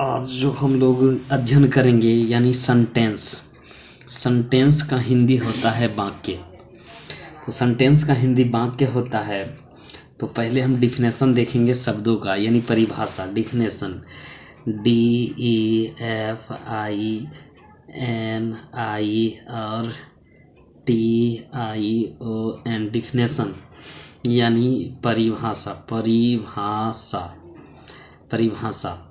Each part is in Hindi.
आज जो हम लोग अध्ययन करेंगे यानी सेंटेंस। सेंटेंस का हिंदी होता है वाक्य। तो सेंटेंस का हिंदी वाक्य होता है। तो पहले हम डिफिनेशन देखेंगे शब्दों का यानी परिभाषा। डिफिनेशन DEFINION डिफिनेशन यानी परिभाषा। परिभाषा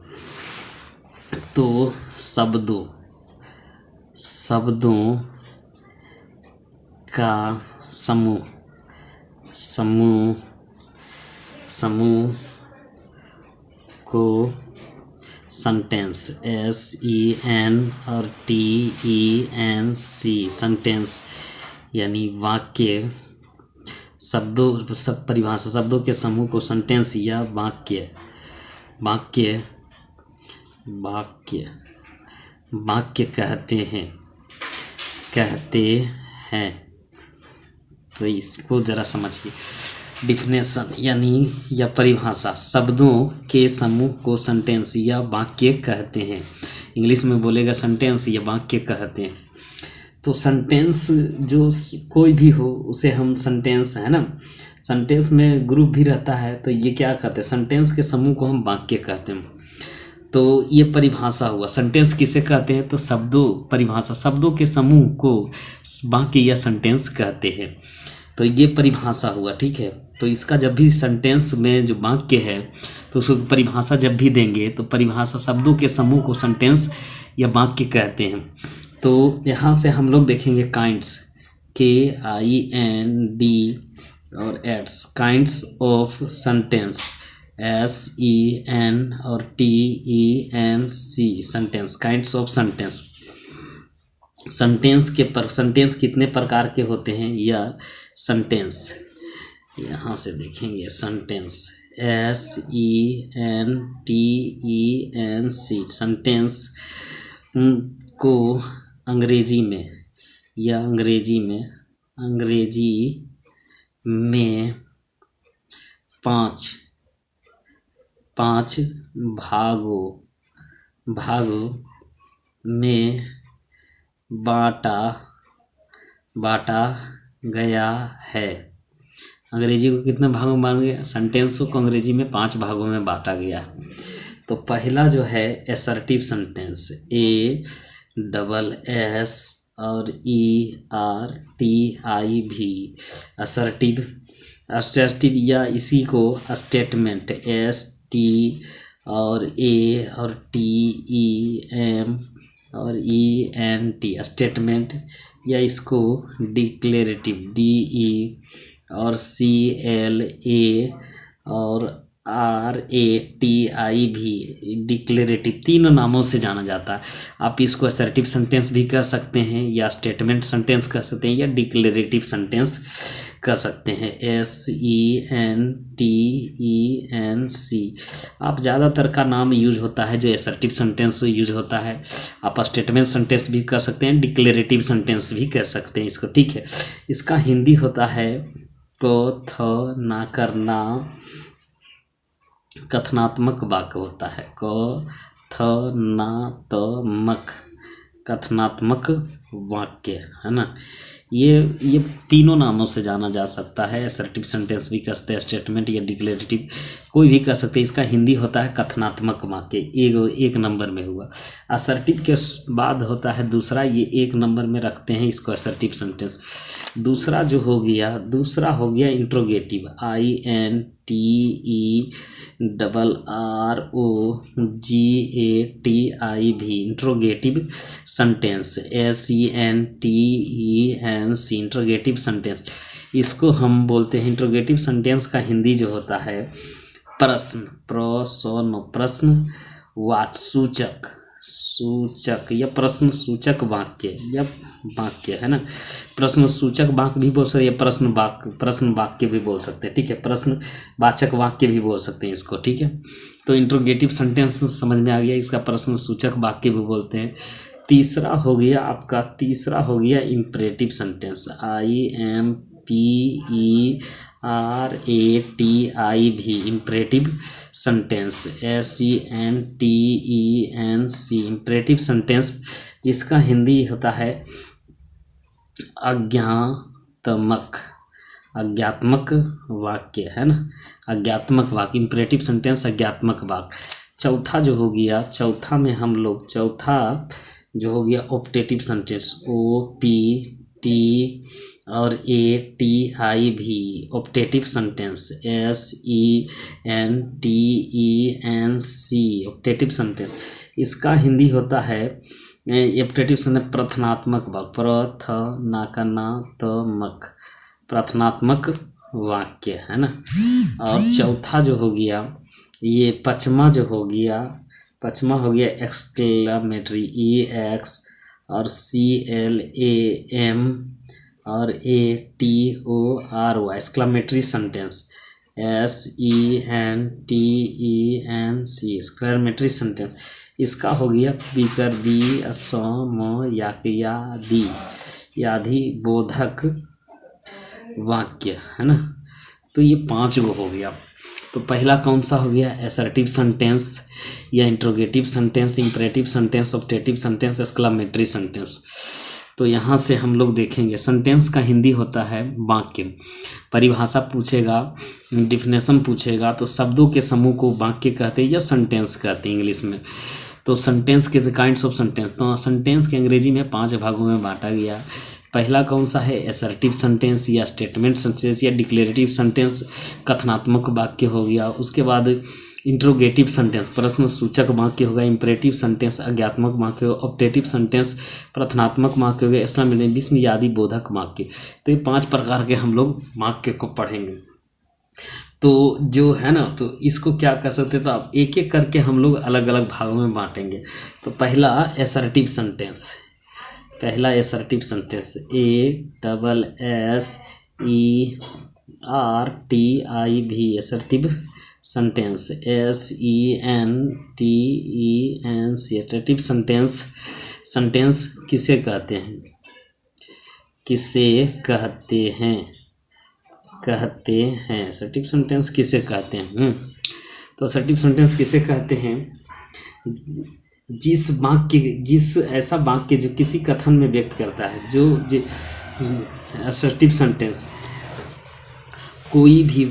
तो शब्दों का समूह को सेंटेंस SEN और TENC सेंटेंस यानी वाक्य। परिभाषा शब्दों के समूह को सेंटेंस या वाक्य कहते हैं। तो इसको ज़रा समझिए। डिफिनेशन यानी या परिभाषा शब्दों के समूह को सेंटेंस या वाक्य कहते हैं। इंग्लिश में बोलेगा सेंटेंस या वाक्य कहते हैं। तो सेंटेंस जो कोई भी हो उसे हम सेंटेंस, है ना। सेंटेंस में ग्रुप भी रहता है तो ये क्या कहते हैं, सेंटेंस के समूह को हम वाक्य कहते हैं। तो ये परिभाषा हुआ। सेंटेंस किसे कहते हैं, तो परिभाषा शब्दों के समूह को वाक्य या सेंटेंस कहते हैं। तो ये परिभाषा हुआ, ठीक है। तो इसका जब भी सेंटेंस में जो वाक्य है तो उसको परिभाषा जब भी देंगे तो परिभाषा शब्दों के समूह को सेंटेंस या वाक्य कहते हैं। तो यहाँ से हम लोग देखेंगे काइंड्स, KIND और एड्स, काइंड्स ऑफ सेंटेंस, SEN और TENC sentence, kinds of sentence. Sentence कितने प्रकार के होते हैं या सेंटेंस यहाँ से देखेंगे। सेंटेंस SENTENC सेंटेंस को अंग्रेजी में पांच भागों में बांटा गया है। अंग्रेजी को कितने भागों में बांटा गया, सेंटेंस को अंग्रेजी में 5 भागों में बांटा गया है। तो पहला जो है असर्टिव सेंटेंस, ASS और ERTIV असर्टिव या इसी को स्टेटमेंट, ST और A और TEM और ENT स्टेटमेंट, या इसको डिक्लेरेटिव, DE और CLA और RATIV डिक्लेरेटिव, तीनों नामों से जाना जाता है। आप इसको असर्टिव सेंटेंस भी कह सकते हैं या स्टेटमेंट सेंटेंस कह सकते हैं या डिक्लेरेटिव सेंटेंस कह सकते हैं। SENTENC आप ज़्यादातर का नाम यूज होता है जो असर्टिव सेंटेंस यूज होता है। आप स्टेटमेंट सेंटेंस भी कह सकते हैं, डिक्लेरेटिव सेंटेंस भी कह सकते हैं इसको, ठीक है। इसका हिंदी होता है कथनात्मक वाक्य होता है। कथनात्मक वाक्य, है ना। ये तीनों नामों से जाना जा सकता है। असर्टिव सेंटेंस भी कह सकते हैं, स्टेटमेंट या डिक्लेरेटिव कोई भी कह सकते हैं। इसका हिंदी होता है कथनात्मक वाक्य, एक नंबर में हुआ। असर्टिव के बाद होता है दूसरा, ये 1 नंबर में रखते हैं इसको असर्टिव सेंटेंस। दूसरा हो गया interrogative, INTERROGATIV interrogative sentence, SENTENC interrogative sentence. इसको हम बोलते हैं, इंट्रोगेटिव सेंटेंस का हिंदी जो होता है सूचक या प्रश्न सूचक वाक्य, है ना। प्रश्न सूचक वाक्य भी बोल सकते हैं, प्रश्न वाक्य भी बोल सकते हैं, ठीक है। प्रश्नवाचक वाक्य भी बोल सकते हैं इसको, ठीक है। तो इंट्रोगेटिव सेंटेंस समझ में आ गया, इसका प्रश्न सूचक वाक्य भी बोलते हैं। तीसरा हो गया imperative sentence, IMPERATIVE RATIV imperative sentence, SENTENC imperative sentence, जिसका हिंदी होता है अज्ञात्मक वाक्य, है ना, अज्ञात्मक वाक्य, इम्परेटिव सेंटेंस अज्ञात्मक वाक्य। चौथा जो हो गया, चौथा में हम लोग चौथा जो हो गया ऑप्टेटिव सेंटेंस, OPT और ATIV optative sentence, SENTENC optative sentence. इसका हिंदी होता है ऑप्टेटिव सेंटेंस प्रथनात्मक वाक्य, प्रार्थनात्मक वाक्य, है ना। और चौथा जो हो गया, ये पचमा जो हो गया, पचमा हो गया एक्सक्लेमेटरी, EX और CLAM और ATORY exclamatory sentence, SENTENC exclamatory sentence. इसका हो गया बीकर बी असम यादी याधि बोधक वाक्य, है ना। तो ये 5 गो हो गया। तो पहला कौन सा हो गया, असर्टिव सेंटेंस या interrogative sentence, imperative sentence, optative sentence, exclamatory sentence. तो यहाँ से हम लोग देखेंगे सेंटेंस का हिंदी होता है वाक्य। परिभाषा पूछेगा, डिफिनेशन पूछेगा तो शब्दों के समूह को वाक्य कहते हैं या सेंटेंस कहते हैं इंग्लिश में। तो सेंटेंस के काइंड्स ऑफ सेंटेंस, तो सेंटेंस के अंग्रेजी में 5 भागों में बांटा गया। पहला कौन सा है, असर्टिव सेंटेंस या स्टेटमेंट सेंटेंस या डिक्लेरेटिव सेंटेंस, कथनात्मक वाक्य हो गया। उसके बाद इंट्रोगेटिव सेंटेंस प्रश्न सूचक वाक्य होगा, इंपरेटिव सेंटेंस अज्ञात्मक वाक्य, ऑप्टेटिव सेंटेंस प्रश्नात्मक वाक्य हो गया, एक्सक्लेमेटरी विस्मयादि बोधक वाक्य। तो ये 5 प्रकार के हम लोग वाक्य को पढ़ेंगे। तो जो है ना, तो इसको क्या कर सकते, तो आप एक एक करके हम लोग अलग अलग भागों में बांटेंगे। तो पहला असर्टिव सेंटेंस, पहला assertive sentence ASSERTIV assertive sentence, SENTENC assertive sentence. Sentence किसे कहते हैं, किसे कहते हैं, कहते हैं असर्टिव सेंटेंस किसे कहते हैं। तो असर्टिव सेंटेंस किसे कहते हैं, जिस वाक्य, जिस ऐसा वाक्य जो किसी कथन में व्यक्त करता है, जो असर्टिव सेंटेंस कोई भी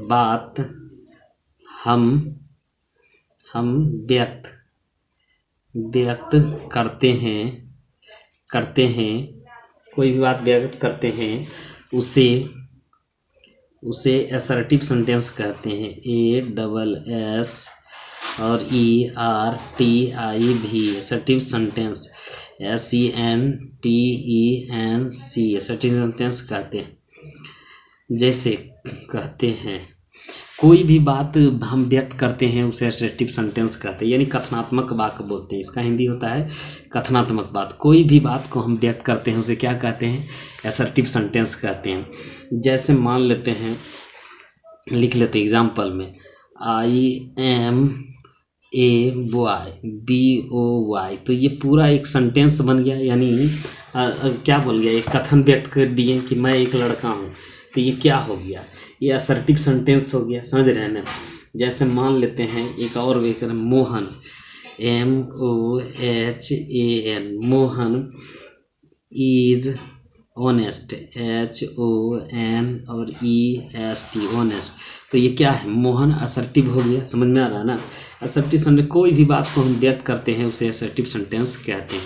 बात हम व्यक्त करते हैं, कोई भी बात व्यक्त करते हैं, उसे असर्टिव सेंटेंस कहते हैं। ASS और ERTIV assertive sentence, SENTENC assertive sentence कहते हैं। जैसे कहते हैं कोई भी बात हम व्यक्त करते हैं उसे असर्टिव सेंटेंस कहते हैं, यानी कथनात्मक वाक्य बोलते हैं। इसका हिंदी होता है कथनात्मक बात। कोई भी बात को हम व्यक्त करते हैं उसे क्या कहते हैं, असर्टिव सेंटेंस कहते हैं। जैसे मान लेते हैं, लिख लेते हैं एग्जाम्पल में, I am a boy, BOY। तो ये पूरा एक सेंटेंस बन गया, यानी क्या बोल गया, एक कथन व्यक्त कर दिए कि मैं एक लड़का हूँ। तो ये क्या हो गया, ये असर्टिव सेंटेंस हो गया, समझ रहे हैं ना। जैसे मान लेते हैं एक और Mohan, MOHAN, Mohan is honest, HON और EST ऑनेस्ट। तो ये क्या है, मोहन असर्टिव हो गया, समझ में आ रहा है ना। असर्टिव सेंटेंस कोई भी बात को हम व्यक्त करते हैं उसे असर्टिव सेंटेंस कहते हैं।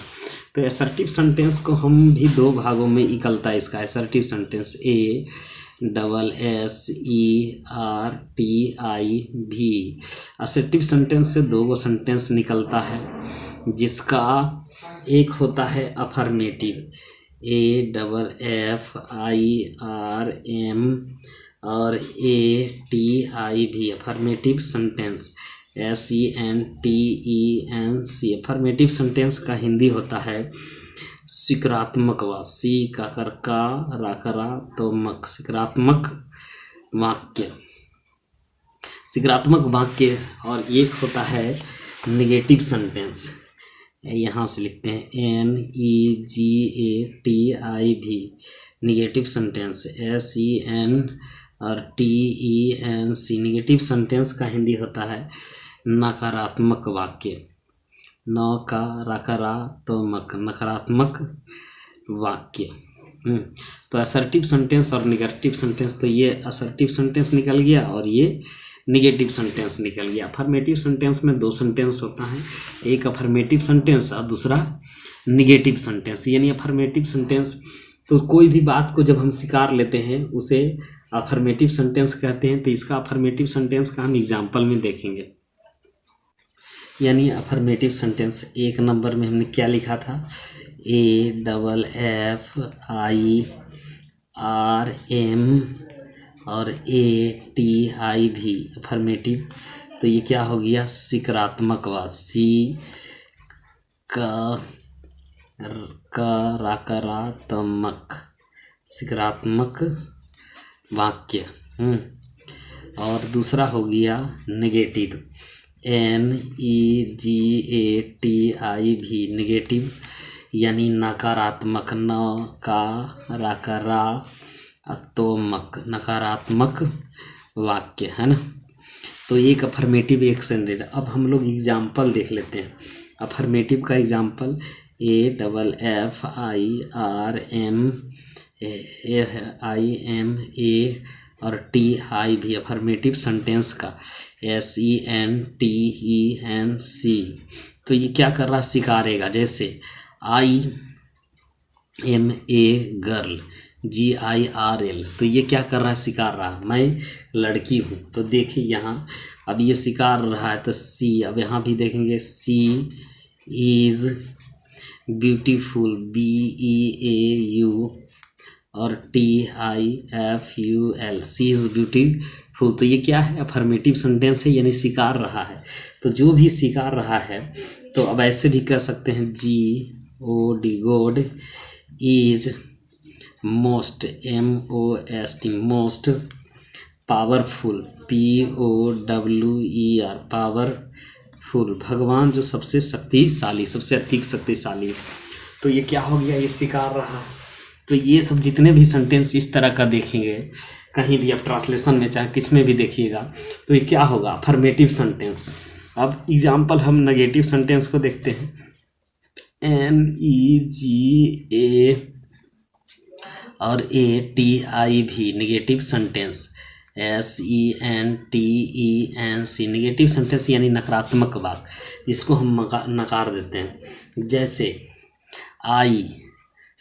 तो असर्टिव सेंटेंस को हम भी 2 भागों में इकलता है इसका assertive sentence, ASSERTIV। Assertive sentence से 2 सेंटेंस निकलता है, जिसका एक होता है अफर्मेटिव, AFFIRM और ATIV affirmative sentence, SENTENC affirmative sentence का हिंदी होता है सकारात्मक वाक्य, सी का कर का राकरा तो मक, सकारात्मक वाक्य, सकारात्मक वाक्य। और एक होता है नेगेटिव सेंटेंस, यहाँ से लिखते हैं NEGATIV निगेटिव सेंटेंस, SEN और TENC निगेटिव सेंटेंस का हिंदी होता है नकारात्मक वाक्य। नकारात्मक वाक्य। तो असर्टिव सेंटेंस और निगेटिव सेंटेंस, तो ये असर्टिव सेंटेंस निकल गया और ये निगेटिव सेंटेंस निकल गया। अफर्मेटिव सेंटेंस में दो सेंटेंस होता है, एक अफर्मेटिव सेंटेंस और दूसरा निगेटिव सेंटेंस। यानी अफर्मेटिव सेंटेंस तो कोई भी बात को जब हम स्वीकार लेते हैं उसे अफर्मेटिव सेंटेंस कहते हैं। तो इसका अफर्मेटिव सेंटेंस का हम एग्जाम्पल में देखेंगे। यानी अफर्मेटिव सेंटेंस 1 नंबर में हमने क्या लिखा था, AFFIRM और ATIV अफर्मेटिव। तो ये क्या हो गया, सकारात्मक वाक्य, सकारात्मक वाक्य। और दूसरा हो गया नेगेटिव, NEGATIV नेगेटिव, यानी नकारात्मक, नकारात्मक वाक्य है ना। तो एक अफर्मेटिव एक सेंटेंस। अब हम लोग एग्जाम्पल देख लेते हैं। अफर्मेटिव का एग्जाम्पल AFFIRMA और TIV अफर्मेटिव सेंटेंस का SENTENC। तो ये क्या कर रहा है, स्वीकारेगा। जैसे I am a girl, GIRL, तो ये क्या कर रहा है, स्वीकार रहा है, मैं लड़की हूँ। तो देखिए यहाँ अब ये स्वीकार रहा है, तो C, अब यहाँ भी देखेंगे C is beautiful, BEAU और TIFUL, सी इज़ ब्यूटीफुल। तो ये क्या है, अफर्मेटिव सेंटेंस है, यानी स्वीकार रहा है। तो जो भी स्वीकार रहा है, तो अब ऐसे भी कह सकते हैं GOD, God is most, MOST, most powerful, POWER, powerful, भगवान जो सबसे शक्तिशाली, सबसे अधिक शक्तिशाली। तो ये क्या हो गया, ये स्वीकार रहा। तो ये सब जितने भी सेंटेंस इस तरह का देखेंगे कहीं भी, आप ट्रांसलेशन में चाहे किस में भी देखिएगा, तो ये क्या होगा, अफर्मेटिव सेंटेंस। अब एग्जाम्पल हम नेगेटिव सेंटेंस को देखते हैं। NEGA और ATIV negative sentence, SENTENC negative sentence यानी नकारात्मक वाक्य, जिसको हम नकार देते हैं। जैसे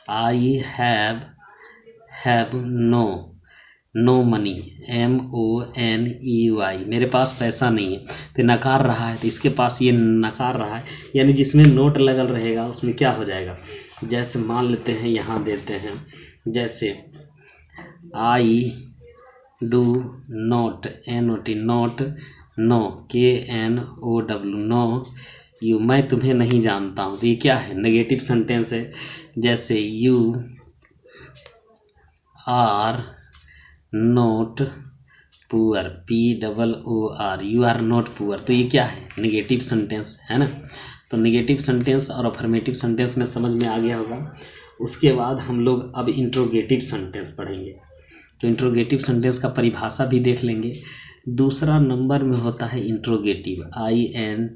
I have no money, MONEY, मेरे पास पैसा नहीं है। तो नकार रहा है, तो इसके पास ये नकार रहा है, यानी जिसमें नोट लगल रहेगा उसमें क्या हो जाएगा। जैसे मान लेते हैं, यहाँ देते हैं, जैसे I do not, NOT, not, know, KNOW, know you, मैं तुम्हें नहीं जानता हूँ। तो ये क्या है, नेगेटिव सेंटेंस है। जैसे you are not poor, POOR, you are not poor. तो ये क्या है, नेगेटिव सेंटेंस है ना। तो नेगेटिव सेंटेंस और अफर्मेटिव सेंटेंस में समझ में आ गया होगा। उसके बाद हम लोग अब इंट्रोगेटिव सेंटेंस पढ़ेंगे। तो इंट्रोगेटिव सेंटेंस का परिभाषा भी देख लेंगे। दूसरा नंबर में होता है इंट्रोगेटिव, INTERRO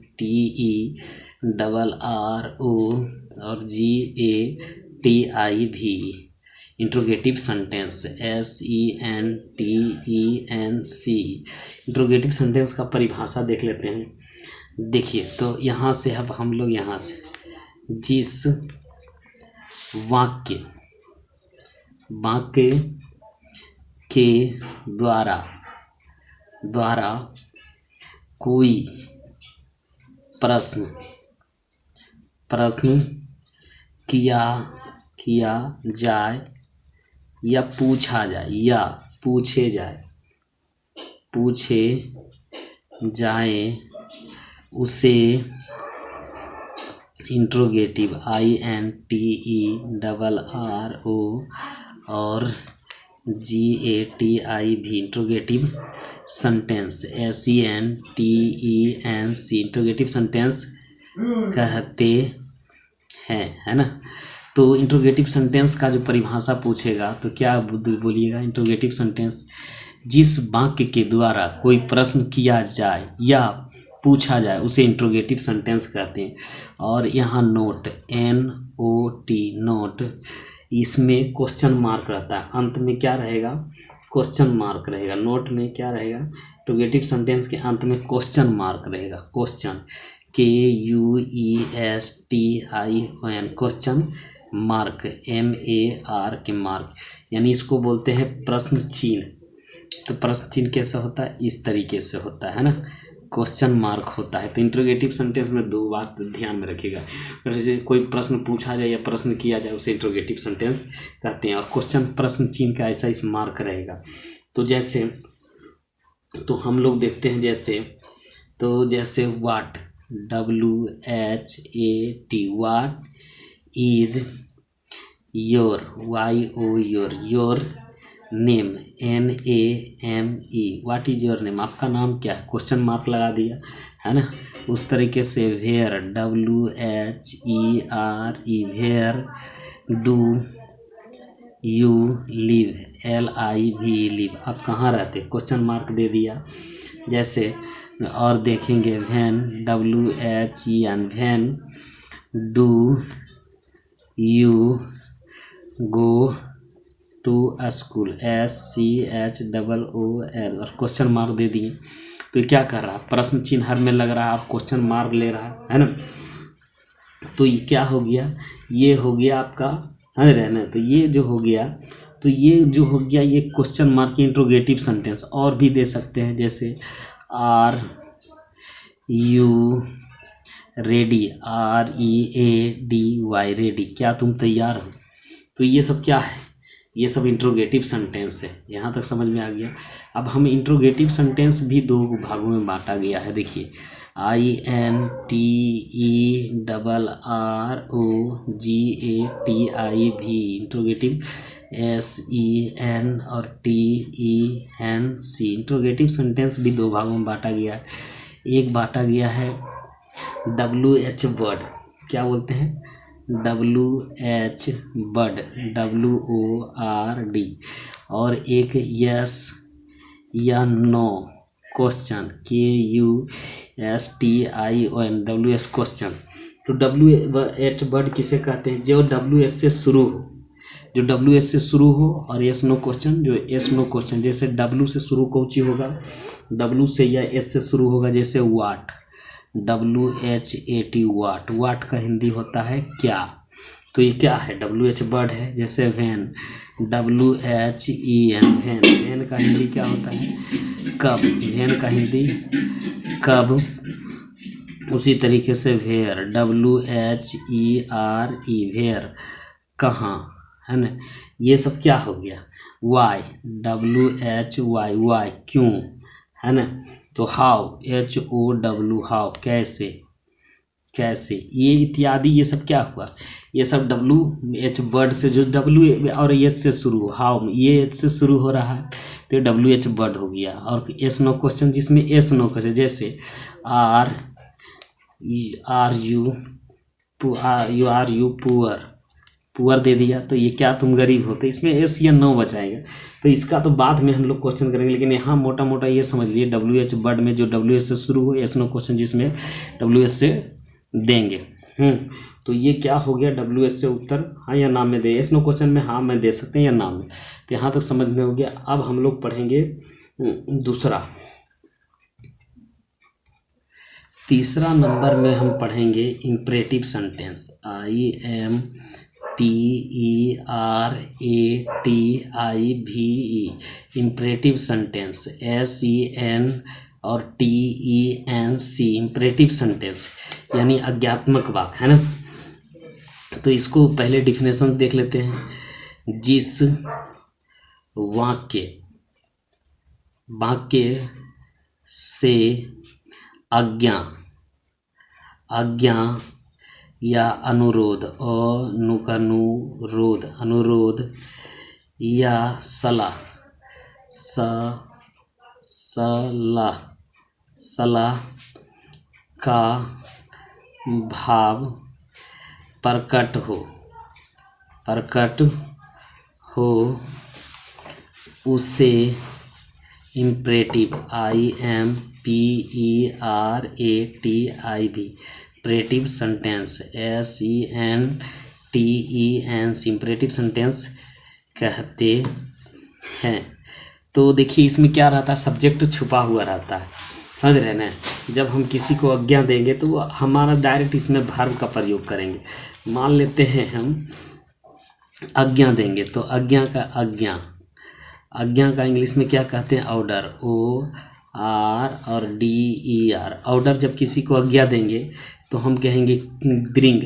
और GATIV interrogative sentence, SENTENC। Interrogative sentence का परिभाषा देख लेते हैं। देखिए, तो यहाँ से अब हम लोग यहाँ से जिस वाक्य के द्वारा कोई प्रश्न किया जाए या पूछे जाए उसे इंट्रोगेटिव, INTERRO और GATIV interrogative sentence, SENTENC interrogative sentence कहते है ना। तो इंट्रोगेटिव सेंटेंस का जो परिभाषा पूछेगा तो क्या बोलिएगा, इंट्रोगेटिव सेंटेंस जिस वाक्य के द्वारा कोई प्रश्न किया जाए या पूछा जाए उसे इंट्रोगेटिव सेंटेंस कहते हैं। और यहाँ नोट NOT नोट, इसमें क्वेश्चन मार्क रहता है, अंत में क्या रहेगा, क्वेश्चन मार्क रहेगा। नोट में क्या रहेगा, इंट्रोगेटिव सेंटेंस के अंत में क्वेश्चन मार्क रहेगा। Question QUESTION question mark MAR के मार्क, यानी इसको बोलते हैं प्रश्न चिन्ह। तो प्रश्न चिन्ह कैसे होता है, इस तरीके से होता है ना, क्वेश्चन मार्क होता है। तो इंट्रोगेटिव सेंटेंस में दो बात ध्यान में रखिएगा, जैसे कोई प्रश्न पूछा जाए या प्रश्न किया जाए उसे इंट्रोगेटिव सेंटेंस कहते हैं, और क्वेश्चन प्रश्न चिन्ह का ऐसा इस मार्क रहेगा। तो जैसे तो हम लोग देखते हैं जैसे वाट WHAT what is your your name NAME what is your name, आपका नाम क्या है, क्वेश्चन मार्क लगा दिया है ना। उस तरीके से where WHERE where do you live LIVE live, आप कहाँ रहते, क्वेश्चन मार्क दे दिया। जैसे और देखेंगे when WHEN when do you go to school SCHOOL और क्वेश्चन मार्क दे दिए। तो क्या कर रहा है, प्रश्न चिन्ह हर में लग रहा है, आप क्वेश्चन मार्क ले रहा है ना। तो ये क्या हो गया, ये हो गया आपका है रहना। तो ये जो हो गया ये क्वेश्चन मार्क की इंट्रोगेटिव सेंटेंस। और भी दे सकते हैं जैसे are you ready READY ready, क्या तुम तैयार हो। तो ये सब क्या है, ये सब इंट्रोगेटिव सेंटेंस है। यहाँ तक समझ में आ गया। अब हम इंट्रोगेटिव सेंटेंस भी दो भागों में बांटा गया है, देखिए INTERROGATIV इंट्रोगेटिव SEN और TENC इंट्रोगेटिव सेंटेंस भी दो भागों में बांटा गया है। एक बांटा गया है WH वर्ड, क्या बोलते हैं WH वर्ड WORD, और एक यस या no question QUSTION WS question. तो WH वर्ड किसे कहते हैं, जो WS से शुरू हो, और यस नो क्वेश्चन जो यस नो क्वेश्चन। जैसे W से शुरू कौन सी होगा, W से या S से शुरू होगा, जैसे वाट WHAT वाट का हिंदी होता है क्या। तो ये क्या है, WH वर्ड है। जैसे वैन WHEN वैन का हिंदी क्या होता है, कब, वैन का हिंदी कब। उसी तरीके से वेयर WHERE वेयर कहाँ, है ना। ये सब क्या हो गया, वाई WHY वाई क्यों, है ना। तो हाउ HOW हाउ कैसे, ये इत्यादि, ये सब क्या हुआ, ये सब WH वर्ड से जो W और S से शुरू, हाउ ये H से शुरू हो रहा है तो WH वर्ड हो गया। और S नो क्वेश्चन जिसमें S नो क्वेश्चन, जैसे आर यू पुअर दे दिया, तो ये क्या तुम गरीब हो, तो इसमें S या नो बचाएगा। तो इसका तो बाद में हम लोग क्वेश्चन करेंगे, लेकिन यहाँ मोटा मोटा ये समझ लिए WH वर्ड में जो WH से शुरू हो, S नो क्वेश्चन जिसमें WH से देंगे। तो ये क्या हो गया, WH से उत्तर हाँ या ना में दे, S नो क्वेश्चन में हाँ में दे सकते हैं या ना में। तो यहाँ तक समझ में हो गया। अब हम लोग पढ़ेंगे तीसरा नंबर में हम पढ़ेंगे imperative sentence IMPERATIVE imperative sentence SEN और TENC इम्परेटिव सेंटेंस यानी आज्ञात्मक वाक्य, है ना। तो इसको पहले डिफिनेशन देख लेते हैं। जिस वाक्य से आज्ञा या अनुरोध या सलाह का भाव प्रकट हो उसे imperative IMPERATIV imperative sentence SENTENS imperative sentence कहते हैं। तो देखिए इसमें क्या रहता है, सब्जेक्ट छुपा हुआ रहता है, समझ रहे हैं ना। जब हम किसी को आज्ञा देंगे तो हमारा डायरेक्ट इसमें वर्ब का प्रयोग करेंगे। मान लेते हैं हम आज्ञा देंगे, तो आज्ञा का इंग्लिश में क्या कहते हैं, ऑर्डर, OR और DER। ऑर्डर जब किसी को आज्ञा देंगे तो हम कहेंगे bring,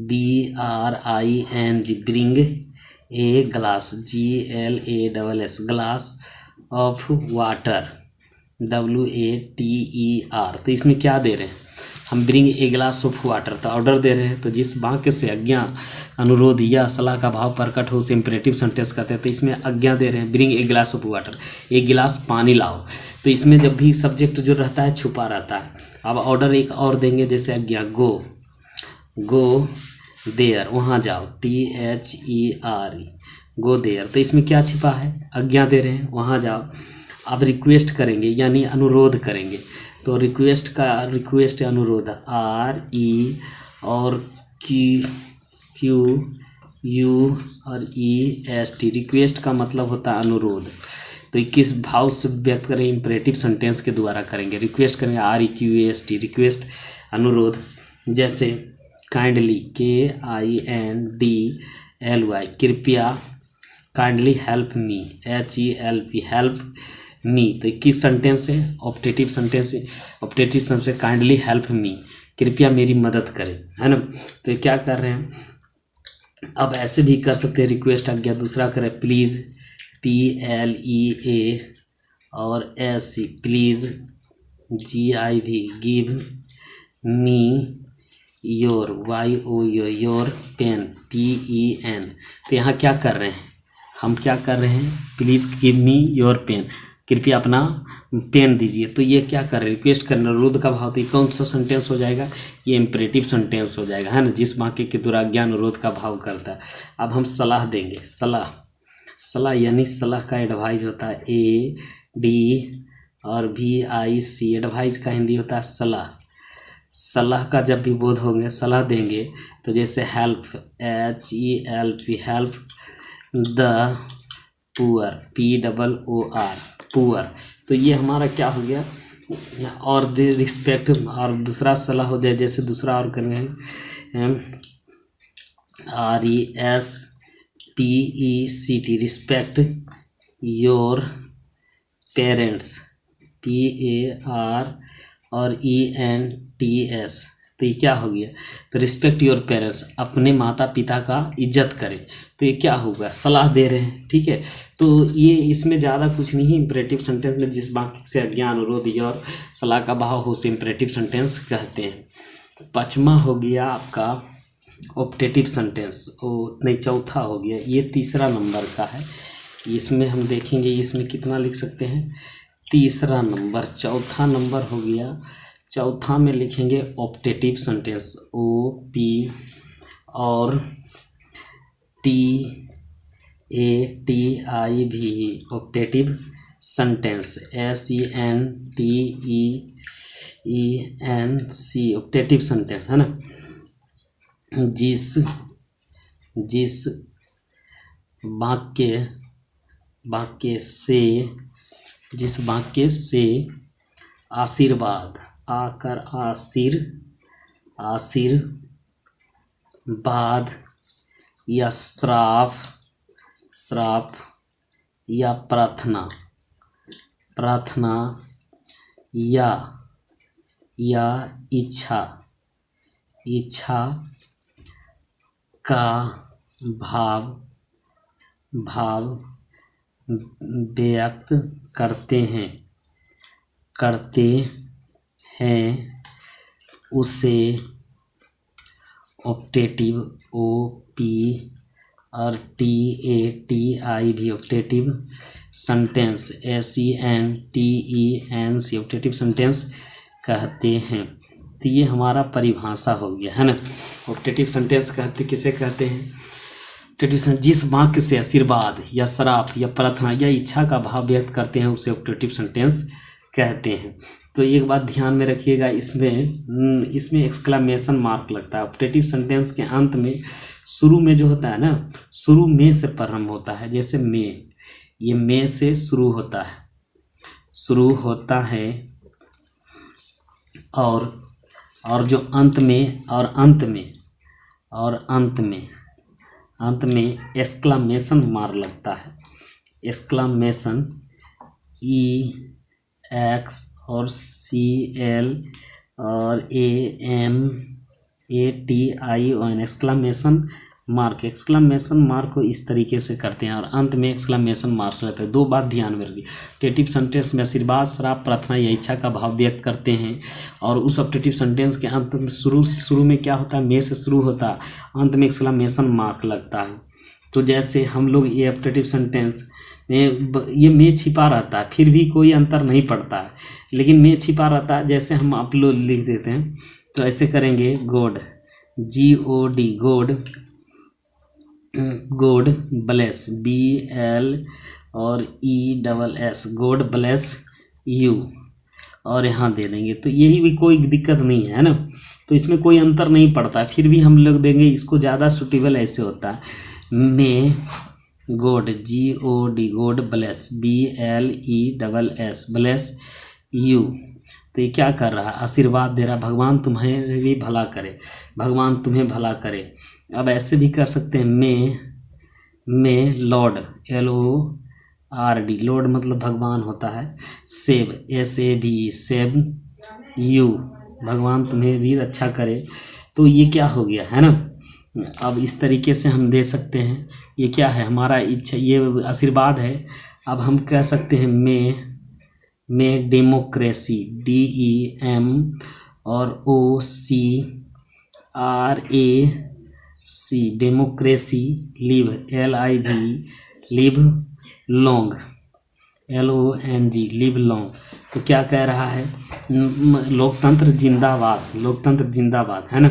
BRING, bring a glass, GLASS, glass of water, WATER। तो इसमें क्या दे रहे हैं हम, bring a glass of water, तो ऑर्डर दे रहे हैं। तो जिस वाक्य से आज्ञा, अनुरोध या सलाह का भाव प्रकट हो उसे इम्परेटिव सेंटेंस कहते हैं। तो इसमें आज्ञा दे रहे हैं, bring a glass of water, एक गिलास पानी लाओ। तो इसमें जब भी सब्जेक्ट जो रहता है छुपा रहता है। अब ऑर्डर एक और देंगे, जैसे आज्ञा गो देयर, वहाँ जाओ, THERE, गो देयर। तो इसमें क्या छिपा है, आज्ञा दे रहे हैं, वहाँ जाओ। अब रिक्वेस्ट करेंगे यानी अनुरोध करेंगे, तो रिक्वेस्ट अनुरोध, RE और QU और EST। रिक्वेस्ट का मतलब होता है अनुरोध। तो किस भाव से व्यक्त करें, इम्परेटिव सेंटेंस के द्वारा करेंगे। रिक्वेस्ट करेंगे REQUEST, रिक्वेस्ट अनुरोध। जैसे काइंडली, KINDLY, कृपया, kindly help me, HELP, help me. तो किस सेंटेंस है, ऑप्टेटिव सेंटेंस है। ऑप्टेटिव सेंटेंस है काइंडली हेल्प मी, कृपया मेरी मदद करें, है ना। तो क्या कर रहे हैं, अब ऐसे भी कर सकते हैं, रिक्वेस्ट आज्ञा। दूसरा करें प्लीज़, PLEA और SC, please, GIV, give me your, YOUR, your pen, PEN। तो यहाँ क्या कर रहे हैं, हम क्या कर रहे हैं, please give me your pen, कृपया अपना पेन दीजिए। तो ये क्या कर रहे हैं, रिक्वेस्ट करना, अनुरोध का भाव। तो ये कौन सा सेंटेंस हो जाएगा, ये इम्परेटिव सेंटेंस हो जाएगा, है ना, जिस वाक्य के दुराज्ञा अनुरोध का भाव करता है। अब हम सलाह देंगे, सलाह यानी सलाह का एडवाइज होता है, AD और VIC, एडवाइज का हिंदी होता है सलाह। सलाह का जब भी बोध होंगे, सलाह देंगे, तो जैसे help, HELP, help the poor, POOR, poor. तो ये हमारा क्या हो गया, और रिस्पेक्ट। और दूसरा सलाह हो जाए, जैसे दूसरा और करेंगे, RESPECT, respect your parents, PAR और ENTS। तो ये क्या हो गया, तो रिस्पेक्ट योर पेरेंट्स, अपने माता पिता का इज्जत करें। तो ये क्या होगा, सलाह दे रहे हैं, ठीक है। तो ये इसमें ज़्यादा कुछ नहीं है, इम्परेटिव सेंटेंस में जिस वाक्य से आज्ञा, अनुरोध या और सलाह का भाव हो उसे इम्परेटिव सेंटेंस कहते हैं। पाँचवा हो गया आपका ऑप्टेटिव सेंटेंस, नहीं चौथा हो गया, ये तीसरा नंबर का है। इसमें हम देखेंगे इसमें कितना लिख सकते हैं, तीसरा नंबर। चौथा नंबर हो गया, चौथा में लिखेंगे ऑप्टेटिव सेंटेंस, OP और TATIV, optative sentence, SENTENC, optative sentence, है ना। जिस वाक्य से आशीर्वाद, आकर आशीर्वाद या श्राप या प्रार्थना या इच्छा का भाव व्यक्त करते हैं उसे ऑप्टेटिव, OP और TATIV, optative sentence, SENTENC, optative sentence कहते हैं। तो ये हमारा परिभाषा हो गया है ना। ऑप्टेटिव सेंटेंस किसे कहते हैं? ऑप्टेटिव सेंटेंस जिस वाक्य से आशीर्वाद या श्राप या प्रार्थना या इच्छा का भाव व्यक्त करते हैं उसे ऑप्टेटिव सेंटेंस कहते हैं। तो एक बात ध्यान में रखिएगा, इसमें एक्सक्लेमेशन मार्क लगता है। ऑप्टेटिव सेंटेंस के अंत में शुरू में जो होता है ना, शुरू में से प्रारंभ होता है। जैसे में, ये में से शुरू होता है और जो अंत में एक्सक्लेमेशन मार्क लगता है। एक्सक्लेमेशन EX और CL और AMATION एक्सक्लेमेशन मार्क को इस तरीके से करते हैं और अंत में एक्सक्लेमेशन मार्क्स रहते हैं। दो बात ध्यान में रखिए, ऑप्टेटिव सेंटेंस में आशीर्वाद, श्राप, प्रार्थना या इच्छा का भाव व्यक्त करते हैं और उस ऑप्टेटिव सेंटेंस के अंत में शुरू में क्या होता है, में से शुरू होता है, अंत में एक्सक्लेमेशन मार्क लगता है। तो जैसे हम लोग ये ऑप्टेटिव सेंटेंस में ये में छिपा रहता है, फिर भी कोई अंतर नहीं पड़ता है, लेकिन में छिपा रहता है। जैसे हम आप लोग लिख देते हैं तो ऐसे करेंगे, God GOD God bless BL और ESS गॉड ब्लेस यू और यहाँ दे देंगे। तो यही भी कोई दिक्कत नहीं है ना, तो इसमें कोई अंतर नहीं पड़ता है, फिर भी हम लोग देंगे। इसको ज़्यादा सूटेबल ऐसे होता है, may God GOD God bless BLESS bless you. तो ये क्या कर रहा है, आशीर्वाद दे रहा, भगवान तुम्हें भी भला करे, भगवान तुम्हें भला करे। अब ऐसे भी कर सकते हैं, मे लॉर्ड LORD लॉर्ड मतलब भगवान होता है, सेव SAV सेव यू, भगवान तुम्हें भी अच्छा करे। तो ये क्या हो गया है ना। अब इस तरीके से हम दे सकते हैं, ये क्या है हमारा इच्छा, ये आशीर्वाद है। अब हम कह सकते हैं में डेमोक्रेसी DEM और OCRAC democracy, live LIV live long LONG live long. तो क्या कह रहा है, लोकतंत्र जिंदाबाद है ना।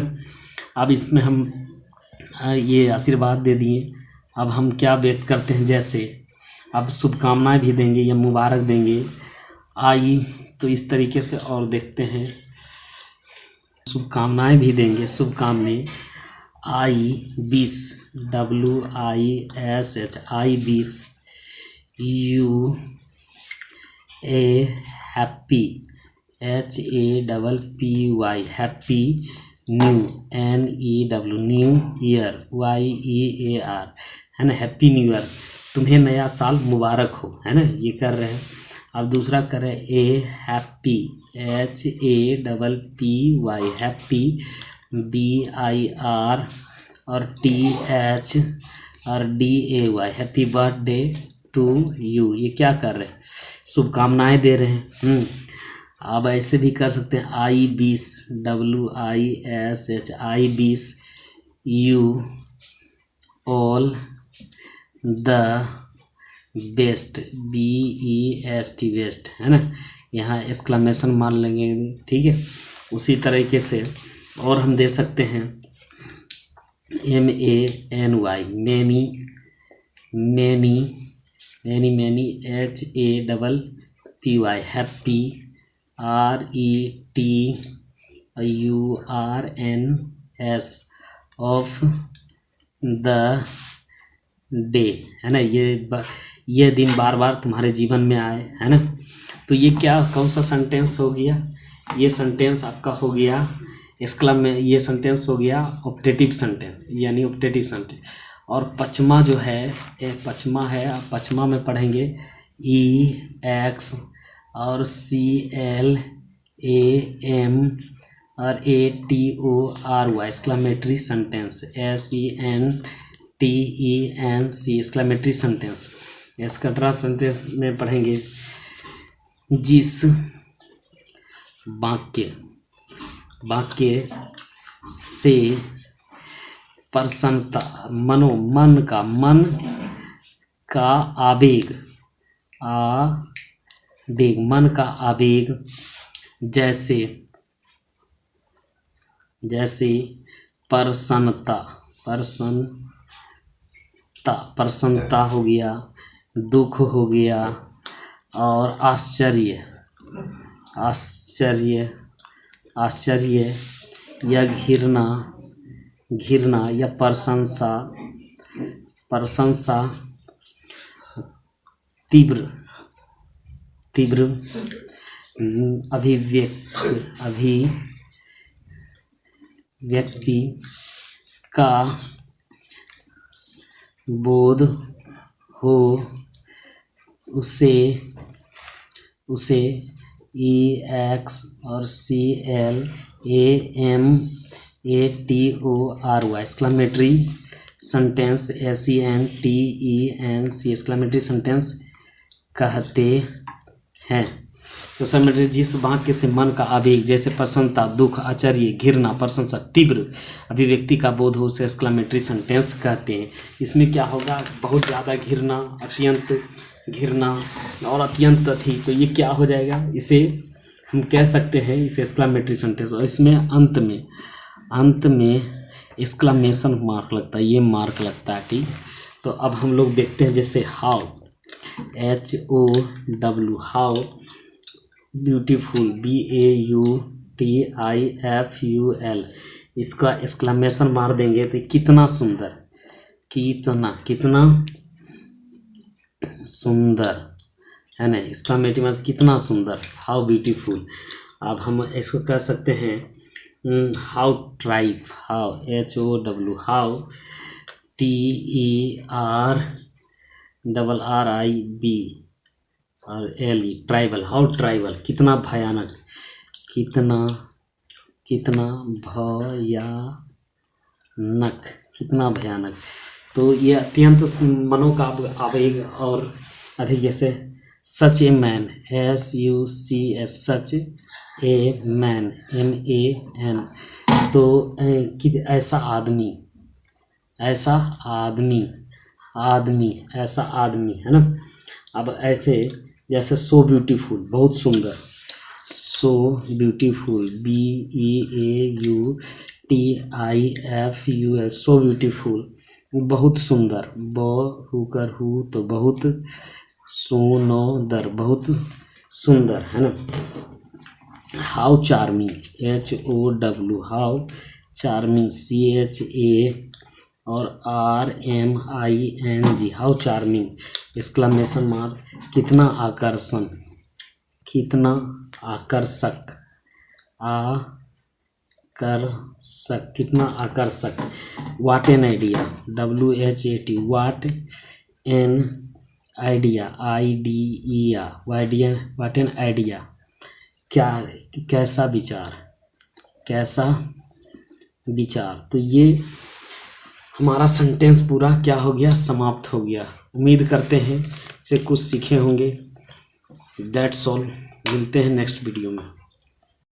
अब इसमें हम ये आशीर्वाद दे दिए। अब हम क्या व्यक्त करते हैं, जैसे अब शुभकामनाएं भी देंगे या मुबारक देंगे तो इस तरीके से और देखते हैं, शुभकामनाएं भी देंगे, शुभकामनाएं WISH YU happy happy new new year YEAR है ना, हैप्पी न्यू ईयर, तुम्हें नया साल मुबारक हो, है ना, ये कर रहे हैं। अब दूसरा करें हैप्पी HAPPY हैप्पी BIR और TH और DAY happy birthday to you. ये क्या कर रहे हैं, शुभकामनाएं दे रहे हैं। अब ऐसे भी कर सकते हैं, WISH WISH you all the best BEST best, है ना, यहाँ एक्सक्लेमेशन मार लेंगे, ठीक है। उसी तरीके से और हम दे सकते हैं MANY many HAPPY happy RETURNS of the day, है ना, ये दिन बार बार तुम्हारे जीवन में आए, है ना। तो ये क्या, कौन सा सेंटेंस हो गया, ये सेंटेंस आपका हो गया ये सेंटेंस हो गया ऑप्टेटिव सेंटेंस, यानी ऑप्टेटिव सेंटेंस। और पचमा जो है, पचमा है, आप पचमा में पढ़ेंगे EX और CLAM और ATORY exclamatory sentence SENTENC exclamatory sentence. Extra sentence में पढ़ेंगे, जिस वाक्य से प्रसन्नता मन का आवेग मन का आवेग, जैसे जैसे प्रसन्नता, प्रसन्नता हो गया, दुख हो गया, और आश्चर्य या घृणा या प्रशंसा, तीव्र अभिव्यक्ति का बोध हो, उसे EX और CLAMATORY exclamatory sentence, SENTENC exclamatory sentence कहते हैं। तो एक्सक्लेमेटरी जिस वाक्य से मन का आवेग जैसे प्रसन्नता, दुख, आश्चर्य, घृणा, प्रशंसा, तीव्र अभिव्यक्ति का बोध हो, उसे एक्सक्लेमेटरी सेंटेंस कहते हैं। इसमें क्या होगा, बहुत ज़्यादा घृणा, अत्यंत घृणा और अत्यंत थी, तो ये क्या हो जाएगा, इसे हम कह सकते हैं इसे एक्सक्लेमेटरी सेंटेंस। और इसमें अंत में एक्सक्लेमेशन मार्क लगता है, ये मार्क लगता है, ठीक। तो अब हम लोग देखते हैं जैसे how, HOW, how beautiful, BAUTIFUL, इसका एक्सक्लेमेशन मार देंगे तो कितना सुंदर, कितना सुंदर है ना, इसका मतलब कितना सुंदर, हाउ ब्यूटीफुल। अब हम इसको कह सकते हैं how tribe, how HOW, how TERRIB और LE, ट्राइबल, हाउ ट्राइबल, कितना भयानक, कितना भयानक। तो ये अत्यंत मनो का आवेग और अधिक, जैसे such a man, SUCH, such a man, MAN, तो ऐसा आदमी है ना। अब ऐसे जैसे सो ब्यूटीफुल, बहुत सुंदर, so beautiful, BEAUTIFUL, so beautiful, बहुत सुंदर, हु तो बहुत सुंदर, बहुत सुंदर है ना। How charming, HOW, how charming, CHA और RMING, how charming exclamation mark, कितना आकर्षक, कितना आकर्षक। What an idea, WHAT, what an idea, what an idea, कैसा विचार। तो ये हमारा सेंटेंस पूरा क्या हो गया, समाप्त हो गया। उम्मीद करते हैं से कुछ सीखे होंगे। दैट्स ऑल, मिलते हैं नेक्स्ट वीडियो में।